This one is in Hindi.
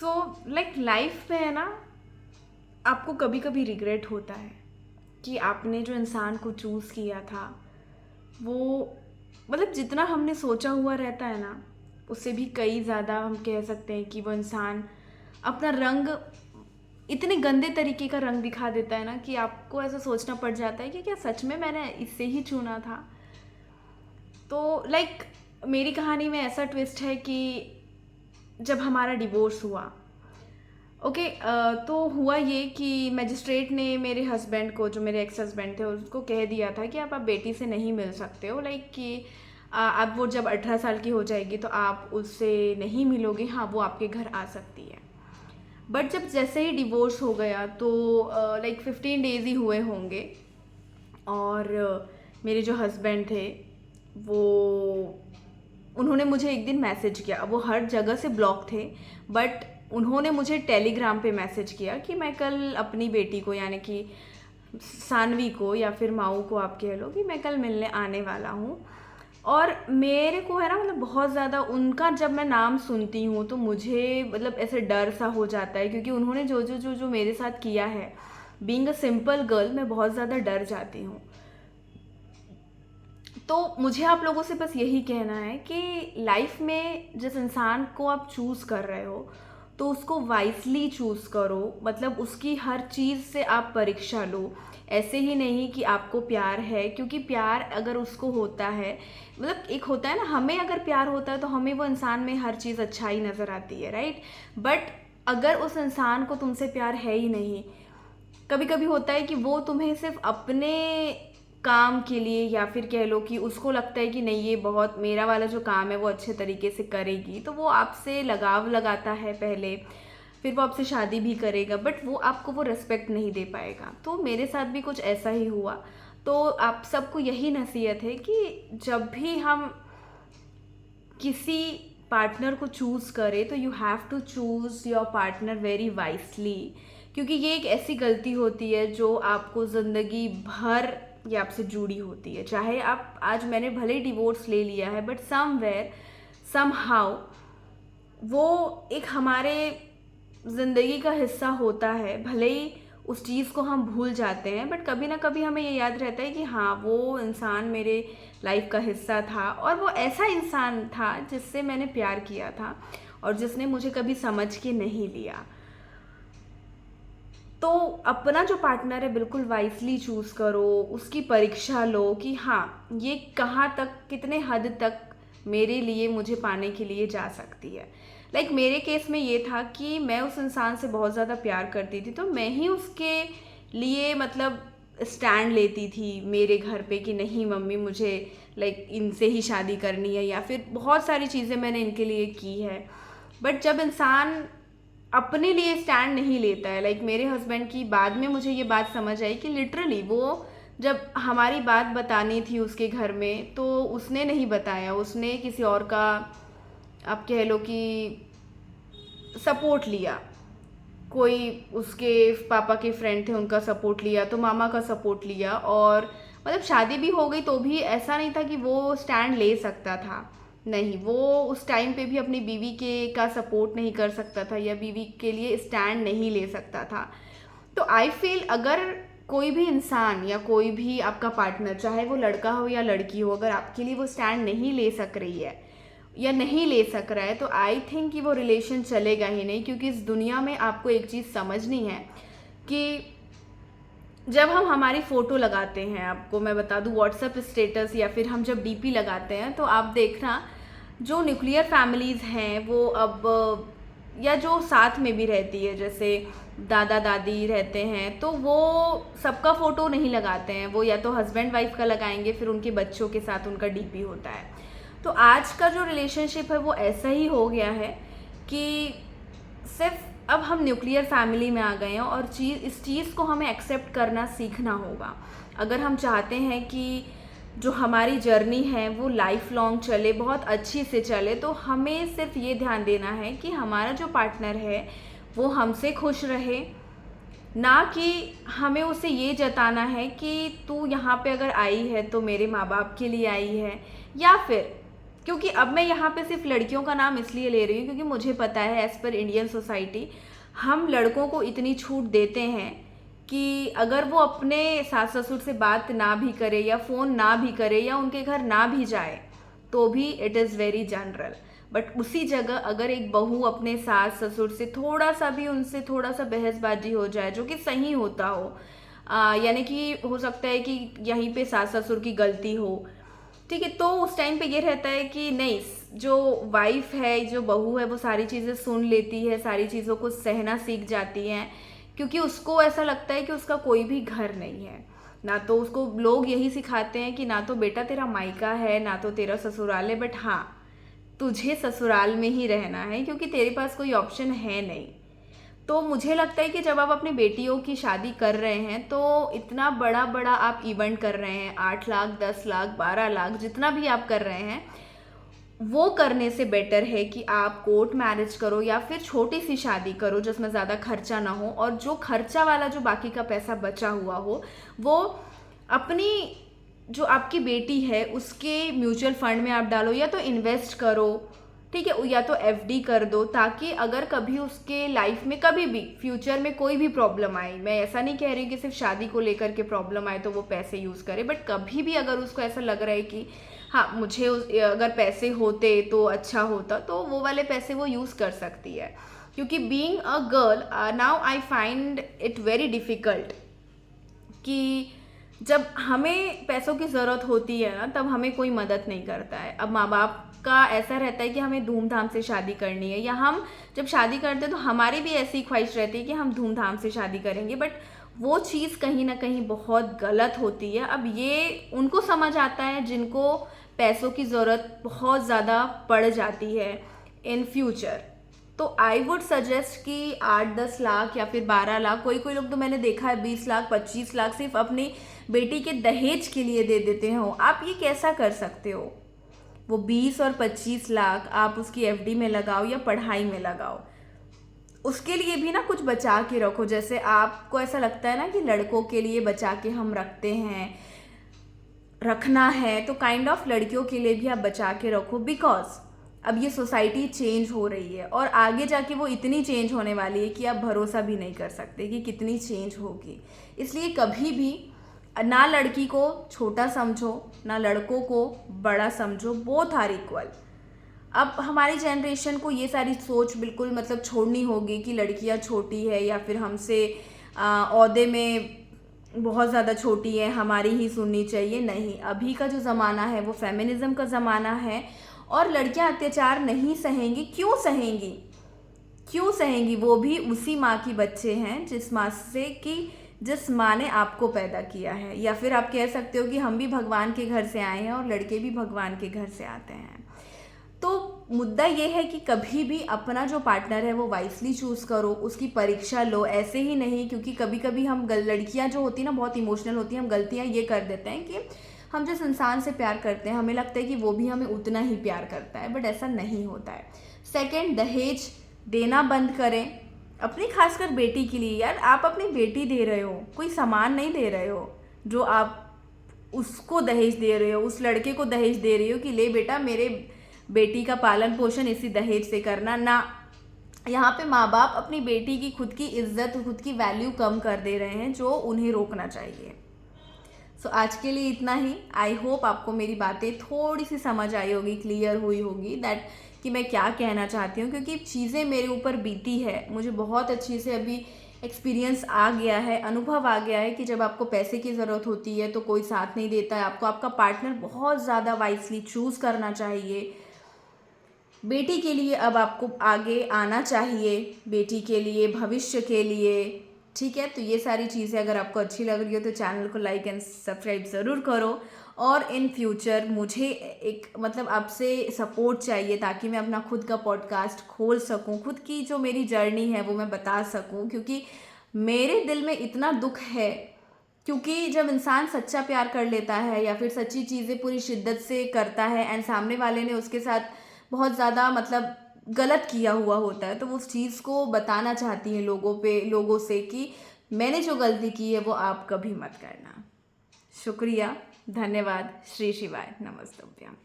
सो लाइक लाइफ में है ना, आपको कभी कभी रिग्रेट होता है कि आपने जो इंसान को चूज़ किया था वो, मतलब जितना हमने सोचा हुआ रहता है ना, उससे भी कई ज़्यादा हम कह सकते हैं कि वो इंसान अपना रंग इतने गंदे तरीके का रंग दिखा देता है ना कि आपको ऐसा सोचना पड़ जाता है कि क्या सच में मैंने इससे ही चुना था। तो लाइक मेरी कहानी में ऐसा ट्विस्ट है कि जब हमारा डिवोर्स हुआ, ओके, तो हुआ ये कि मजिस्ट्रेट ने मेरे हस्बैंड को, जो मेरे एक्स हस्बैंड थे, उसको कह दिया था कि आप बेटी से नहीं मिल सकते हो, लाइक कि अब वो जब 18 साल की हो जाएगी तो आप उससे नहीं मिलोगे, हाँ वो आपके घर आ सकती है। बट जब जैसे ही डिवोर्स हो गया तो लाइक 15 डेज ही हुए होंगे, और मेरे जो हस्बैंड थे वो, उन्होंने मुझे एक दिन मैसेज किया। वो हर जगह से ब्लॉक थे, बट उन्होंने मुझे टेलीग्राम पे मैसेज किया कि मैं कल अपनी बेटी को, यानी कि सानवी को या फिर माऊ को आप कह लो, कि मैं कल मिलने आने वाला हूँ। और मेरे को है ना, मतलब बहुत ज़्यादा उनका जब मैं नाम सुनती हूँ तो मुझे मतलब ऐसे डर सा हो जाता है, क्योंकि उन्होंने जो मेरे साथ किया है, बीइंग अ सिंपल गर्ल, मैं बहुत ज़्यादा डर जाती हूँ। तो मुझे आप लोगों से बस यही कहना है कि लाइफ में जिस इंसान को आप चूज़ कर रहे हो तो उसको वाइसली चूज़ करो, मतलब उसकी हर चीज़ से आप परीक्षा लो। ऐसे ही नहीं कि आपको प्यार है, क्योंकि प्यार अगर उसको होता है, मतलब एक होता है ना, हमें अगर प्यार होता है तो हमें वो इंसान में हर चीज़ अच्छाई नज़र आती है, राइट। बट अगर उस इंसान को तुमसे प्यार है ही नहीं, कभी कभी होता है कि वो तुम्हें सिर्फ अपने काम के लिए, या फिर कह लो कि उसको लगता है कि नहीं ये बहुत मेरा वाला जो काम है वो अच्छे तरीके से करेगी, तो वो आपसे लगाव लगाता है पहले, फिर वो आपसे शादी भी करेगा, बट वो आपको वो रिस्पेक्ट नहीं दे पाएगा। तो मेरे साथ भी कुछ ऐसा ही हुआ। तो आप सबको यही नसीहत है कि जब भी हम किसी पार्टनर को चूज़ करें तो you have to choose your partner very wisely, क्योंकि ये एक ऐसी गलती होती है जो आपको ज़िंदगी भर ये आपसे जुड़ी होती है। चाहे आप आज, मैंने भले ही डिवोर्स ले लिया है, बट समवेयर समहाउ वो एक हमारे ज़िंदगी का हिस्सा होता है। भले ही उस चीज़ को हम भूल जाते हैं, बट कभी ना कभी हमें ये याद रहता है कि हाँ वो इंसान मेरे लाइफ का हिस्सा था, और वो ऐसा इंसान था जिससे मैंने प्यार किया था और जिसने मुझे कभी समझ के नहीं लिया। तो अपना जो पार्टनर है बिल्कुल वाइसली चूज़ करो, उसकी परीक्षा लो कि हाँ ये कहाँ तक, कितने हद तक मेरे लिए, मुझे पाने के लिए जा सकती है। लाइक मेरे केस में ये था कि मैं उस इंसान से बहुत ज़्यादा प्यार करती थी, तो मैं ही उसके लिए मतलब स्टैंड लेती थी मेरे घर पे कि नहीं मम्मी मुझे लाइक इनसे ही शादी करनी है, या फिर बहुत सारी चीज़ें मैंने इनके लिए की है। बट जब इंसान अपने लिए स्टैंड नहीं लेता है, लाइक मेरे हस्बैंड की बाद में मुझे ये बात समझ आई कि लिटरली वो जब हमारी बात बतानी थी उसके घर में तो उसने नहीं बताया, उसने किसी और का, आप कह लो कि सपोर्ट लिया। कोई उसके पापा के फ्रेंड थे उनका सपोर्ट लिया, तो मामा का सपोर्ट लिया, और मतलब शादी भी हो गई तो भी ऐसा नहीं था कि वो स्टैंड ले सकता था। नहीं, वो उस टाइम पे भी अपनी बीवी के का सपोर्ट नहीं कर सकता था, या बीवी के लिए स्टैंड नहीं ले सकता था। तो आई फील अगर कोई भी इंसान या कोई भी आपका पार्टनर, चाहे वो लड़का हो या लड़की हो, अगर आपके लिए वो स्टैंड नहीं ले सक रही है या नहीं ले सक रहा है, तो आई थिंक कि वो रिलेशन चलेगा ही नहीं। क्योंकि इस दुनिया में आपको एक चीज़ समझनी है कि जब हम हमारी फ़ोटो लगाते हैं, आपको मैं बता दूं व्हाट्सएप स्टेटस या फिर हम जब डीपी लगाते हैं, तो आप देखना जो न्यूक्लियर फैमिलीज़ हैं वो अब, या जो साथ में भी रहती है, जैसे दादा दादी रहते हैं, तो वो सबका फ़ोटो नहीं लगाते हैं, वो या तो हस्बैंड वाइफ का लगाएंगे, फिर उनके बच्चों के साथ उनका डीपी होता है। तो आज का जो रिलेशनशिप है वो ऐसा ही हो गया है कि सिर्फ अब हम न्यूक्लियर फैमिली में आ गए हैं, और इस चीज़ को हमें एक्सेप्ट करना सीखना होगा। अगर हम चाहते हैं कि जो हमारी जर्नी है वो लाइफ लॉन्ग चले, बहुत अच्छी से चले, तो हमें सिर्फ ये ध्यान देना है कि हमारा जो पार्टनर है वो हमसे खुश रहे, ना कि हमें उसे ये जताना है कि तू यहाँ पे अगर आई है तो मेरे माँ बाप के लिए आई है, या फिर क्योंकि अब मैं यहाँ पे सिर्फ लड़कियों का नाम इसलिए ले रही हूँ क्योंकि मुझे पता है एज़ पर इंडियन सोसाइटी हम लड़कों को इतनी छूट देते हैं कि अगर वो अपने सास ससुर से बात ना भी करे या फ़ोन ना भी करे या उनके घर ना भी जाए तो भी it is very general. But उसी जगह अगर एक बहू अपने सास ससुर से थोड़ा सा भी उनसे थोड़ा सा बहसबाजी हो जाए जो कि सही होता हो, यानी कि हो सकता है कि यहीं पे सास ससुर की गलती हो, ठीक है, तो उस टाइम पे ये रहता है कि नहीं, जो वाइफ है जो बहू है वो सारी चीज़ें सुन लेती है, सारी चीज़ों को सहना सीख जाती हैं, क्योंकि उसको ऐसा लगता है कि उसका कोई भी घर नहीं है। ना तो उसको लोग यही सिखाते हैं कि ना तो बेटा तेरा मायका है ना तो तेरा ससुराल है, बट हाँ तुझे ससुराल में ही रहना है क्योंकि तेरे पास कोई ऑप्शन है नहीं। तो मुझे लगता है कि जब आप अपनी बेटियों की शादी कर रहे हैं तो इतना बड़ा बड़ा आप इवेंट कर रहे हैं, 8 लाख 10 लाख 12 लाख जितना भी आप कर रहे हैं, वो करने से बेटर है कि आप कोर्ट मैरिज करो या फिर छोटी सी शादी करो जिसमें ज़्यादा खर्चा ना हो, और जो खर्चा वाला जो बाकी का पैसा बचा हुआ हो वो अपनी जो आपकी बेटी है उसके म्यूचुअल फंड में आप डालो या तो इन्वेस्ट करो, ठीक है, या तो एफडी कर दो, ताकि अगर कभी उसके लाइफ में कभी भी फ्यूचर में कोई भी प्रॉब्लम आए, मैं ऐसा नहीं कह रही कि सिर्फ शादी को लेकर के प्रॉब्लम आए तो वो पैसे यूज़ करे, बट कभी भी अगर उसको ऐसा लग रहा है कि हाँ मुझे अगर पैसे होते तो अच्छा होता, तो वो वाले पैसे वो यूज़ कर सकती है। क्योंकि being a girl now I find it very difficult कि जब हमें पैसों की ज़रूरत होती है ना तब हमें कोई मदद नहीं करता है। अब माँ बाप का ऐसा रहता है कि हमें धूमधाम से शादी करनी है, या हम जब शादी करते हैं तो हमारी भी ऐसी ख्वाहिश रहती है कि हम धूमधाम से शादी करेंगे, बट वो चीज़ कहीं ना कहीं बहुत गलत होती है। अब ये उनको समझ आता है जिनको पैसों की ज़रूरत बहुत ज़्यादा पड़ जाती है इन फ्यूचर। तो आई वुड सजेस्ट कि 8-10 लाख या फिर 12 लाख, कोई कोई लोग तो मैंने देखा है 20 लाख 25 लाख सिर्फ अपनी बेटी के दहेज के लिए दे देते हो। आप ये कैसा कर सकते हो? वो 20 और 25 लाख आप उसकी एफडी में लगाओ या पढ़ाई में लगाओ, उसके लिए भी ना कुछ बचा के रखो। जैसे आपको ऐसा लगता है ना कि लड़कों के लिए बचा के हम रखते हैं, रखना है, तो काइंड ऑफ लड़कियों के लिए भी आप बचा के रखो, बिकॉज अब ये सोसाइटी चेंज हो रही है और आगे जाके वो इतनी चेंज होने वाली है कि आप भरोसा भी नहीं कर सकते कि कितनी चेंज होगी। इसलिए कभी भी ना लड़की को छोटा समझो ना लड़कों को बड़ा समझो, बोथ आर इक्वल। अब हमारी जनरेशन को ये सारी सोच बिल्कुल मतलब छोड़नी होगी कि लड़कियां छोटी है या फिर हमसे ओहदे में बहुत ज़्यादा छोटी है, हमारी ही सुननी चाहिए। नहीं, अभी का जो ज़माना है वो फेमिनिज्म का ज़माना है और लड़कियां अत्याचार नहीं सहेंगी। क्यों सहेंगी? क्यों सहेंगी? वो भी उसी माँ की बच्चे हैं जिस माँ से कि जिस माँ ने आपको पैदा किया है, या फिर आप कह सकते हो कि हम भी भगवान के घर से आए हैं और लड़के भी भगवान के घर से आते हैं। तो मुद्दा ये है कि कभी भी अपना जो पार्टनर है वो वाइसली चूज़ करो, उसकी परीक्षा लो, ऐसे ही नहीं। क्योंकि कभी कभी हम लड़कियां जो होती हैं ना बहुत इमोशनल होती हैं, हम गलतियां ये कर देते हैं कि हम जिस इंसान से प्यार करते हैं हमें लगता है कि वो भी हमें उतना ही प्यार करता है, बट ऐसा नहीं होता है। सेकंड, दहेज देना बंद करें अपनी, खासकर बेटी के लिए। यार आप अपनी बेटी दे रहे हो, कोई सामान नहीं दे रहे हो जो आप उसको दहेज दे रहे हो, उस लड़के को दहेज दे रही हो कि ले बेटा मेरे बेटी का पालन पोषण इसी दहेज से करना ना। यहाँ पे माँ बाप अपनी बेटी की खुद की इज्जत, खुद की वैल्यू कम कर दे रहे हैं, जो उन्हें रोकना चाहिए। सो आज के लिए इतना ही। आई होप आपको मेरी बातें थोड़ी सी समझ आई होगी, क्लियर हुई होगी दैट कि मैं क्या कहना चाहती हूँ, क्योंकि चीज़ें मेरे ऊपर बीती है, मुझे बहुत अच्छी से अभी एक्सपीरियंस आ गया है, अनुभव आ गया है कि जब आपको पैसे की ज़रूरत होती है तो कोई साथ नहीं देता है, आपको आपका पार्टनर बहुत ज़्यादा वाइसली चूज़ करना चाहिए। बेटी के लिए अब आपको आगे आना चाहिए, बेटी के लिए, भविष्य के लिए, ठीक है। तो ये सारी चीज़ें अगर आपको अच्छी लग रही हो तो चैनल को लाइक एंड सब्सक्राइब ज़रूर करो। और इन फ्यूचर मुझे एक मतलब आपसे सपोर्ट चाहिए ताकि मैं अपना खुद का पॉडकास्ट खोल सकूं, खुद की जो मेरी जर्नी है वो मैं बता सकूं, क्योंकि मेरे दिल में इतना दुख है। क्योंकि जब इंसान सच्चा प्यार कर लेता है या फिर सच्ची चीज़ें पूरी शिद्दत से करता है एंड सामने वाले ने उसके साथ बहुत ज़्यादा मतलब गलत किया हुआ होता है, तो वो उस चीज़ को बताना चाहती हैं लोगों से कि मैंने जो गलती की है वो आप कभी मत करना। शुक्रिया, धन्यवाद, श्री शिवाय, नमस्तुभ्यम।